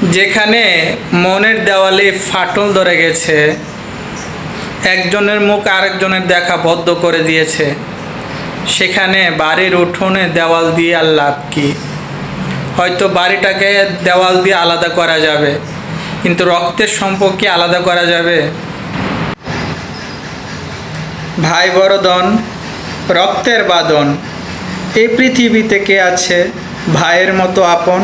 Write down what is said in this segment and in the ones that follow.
যেখানে মনের দেওয়ালে ফাটল ধরে গেছে, একজনের মুখ আরেকজনের দেখা বন্ধ করে দিয়েছে, সেখানে বাড়ির উঠোনে দেওয়াল দিয়ে আর লাভ কি? হয়তো বাড়িটাকে দেওয়াল দিয়ে আলাদা করা যাবে, কিন্তু রক্তের সম্পর্কে আলাদা করা যাবে? ভাই বড়দন, রক্তের বাঁধন, এই পৃথিবীতে কে আছে ভাইয়ের মতো আপন?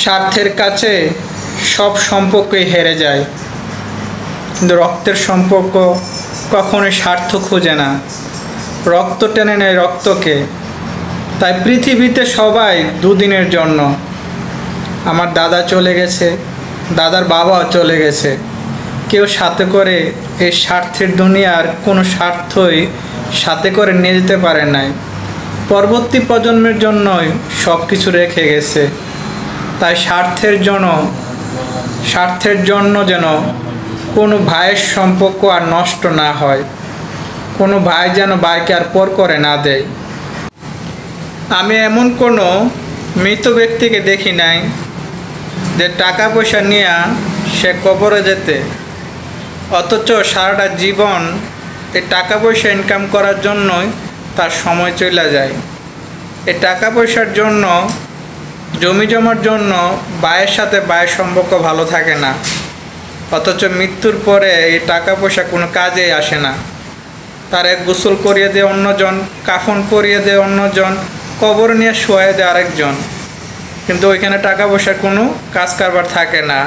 স্বার্থের কাছে সব সম্পর্কই হেরে যায়, কিন্তু রক্তের সম্পর্ক কখনোই স্বার্থ খোঁজে না, রক্ত টেনে নেয় রক্তকে। তাই পৃথিবীতে সবাই দুদিনের জন্য। আমার দাদা চলে গেছে, দাদার বাবাও চলে গেছে, কেউ সাথে করে এই স্বার্থের দুনিয়ার কোনো স্বার্থই সাথে করে নিয়ে যেতে পারে নাই, পরবর্তী প্রজন্মের জন্যই সব কিছু রেখে গেছে। তাই স্বার্থের জন্য যেন কোনো ভাইয়ের সম্পর্ক আর নষ্ট না হয়, কোনো ভাই যেন ভাইকে আর পর করে না দেয়। আমি এমন কোনো মৃত ব্যক্তিকে দেখি নাই যে টাকা পয়সা নিয়ে সে কবরে যেতে, অথচ সারাটা জীবন এই টাকা পয়সা ইনকাম করার জন্যই তার সময় চলে যায়। এই টাকা পয়সার জন্য, জমি জমার জন্য ভাইয়ের সাথে ভাইয়ের সম্পর্ক ভালো থাকে না, অথচ মৃত্যুর পরে এই টাকা পয়সা কোনো কাজেই আসে না। তার এক গোসল করিয়ে দেয় অন্যজন, কাফন পরিয়ে দেয় অন্যজন, কবর নিয়ে শোয়াই দেয় আরেকজন, কিন্তু ওইখানে টাকা পয়সার কোনো কাজ কারবার থাকে না,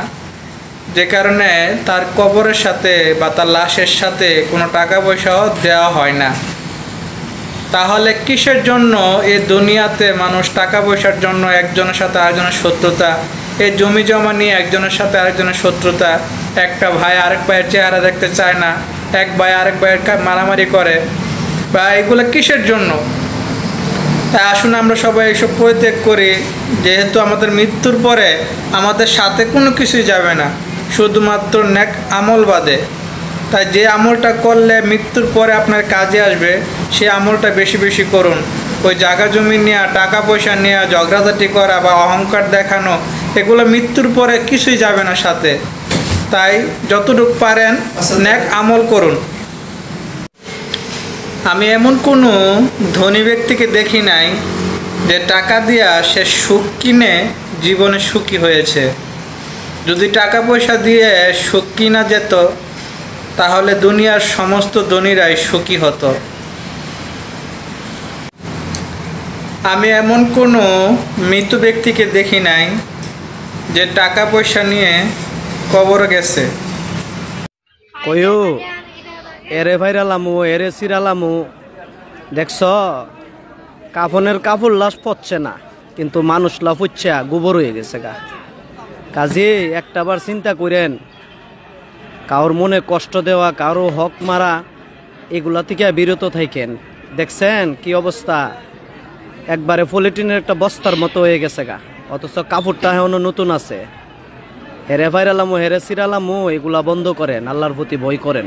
যে কারণে তার কবরের সাথে বা তার লাশের সাথে কোনো টাকা পয়সাও দেওয়া হয় না। তাহলে কিসের জন্য এই দুনিয়াতে মানুষ টাকা পয়সার জন্য একজনের সাথে আরেকজনের শত্রুতা, এই জমি জমা নিয়ে একজনের সাথে আরেকজনের শত্রুতা, একটা ভাই আরেক ভাইয়ের চেহারা দেখতে চায় না, এক ভাই আরেক ভাইয়ের মারামারি করে, বা এগুলো কিসের জন্য? তাই আসুন আমরা সবাই এইসব পরিত্যাগ করি, যেহেতু আমাদের মৃত্যুর পরে আমাদের সাথে কোনো কিছুই যাবে না, শুধুমাত্র নেক আমল বাদে। তাই যে আমলটা করলে মৃত্যুর পরে আপনার কাজে আসবে, সেই আমলটা বেশি বেশি করুন। ওই জায়গা জমি নেওয়া, টাকা পয়সা নেওয়া, ঝগড়াঝাটি করা বা অহংকার দেখানো, এগুলো মৃত্যুর পরে কিছুই যাবে না সাথে। তাই যতটুকু পারেন নেক আমল করুন। আমি এমন কোনো ধনী ব্যক্তিকে দেখি নাই যে টাকা দিয়া সে সুখ কিনে জীবনে সুখী হয়েছে। যদি টাকা পয়সা দিয়ে সুখ কিনা যেত, তাহলে দুনিয়ার সমস্ত ধনীরাই সুখী হতো। আমি এমন কোনো মৃত ব্যক্তিকে দেখি নাই যে টাকা পয়সা নিয়ে কবর গেছে। কয়ো এরে ভাইরালামু, এরে সিরালামু, দেখছ কাফনের কাপড় লাশ পড়ছে না, কিন্তু মানুষ লাফ হচ্ছে গোবর হয়ে গেছে গা। কাজে একটাবার চিন্তা করেন, কারোর মনে কষ্ট দেওয়া, কারো হক মারা, এগুলা থেকে বিরত থাকেন। দেখছেন কি অবস্থা, একবারে পলিটিনের একটা বস্তার মতো হয়ে গেছে গা, অথচ কাপড়টা এখনো নতুন আছে। হেরে ভাইরালামু, হেরে সিরালামু, এগুলা বন্ধ করেন, আল্লাহর প্রতি ভয় করেন।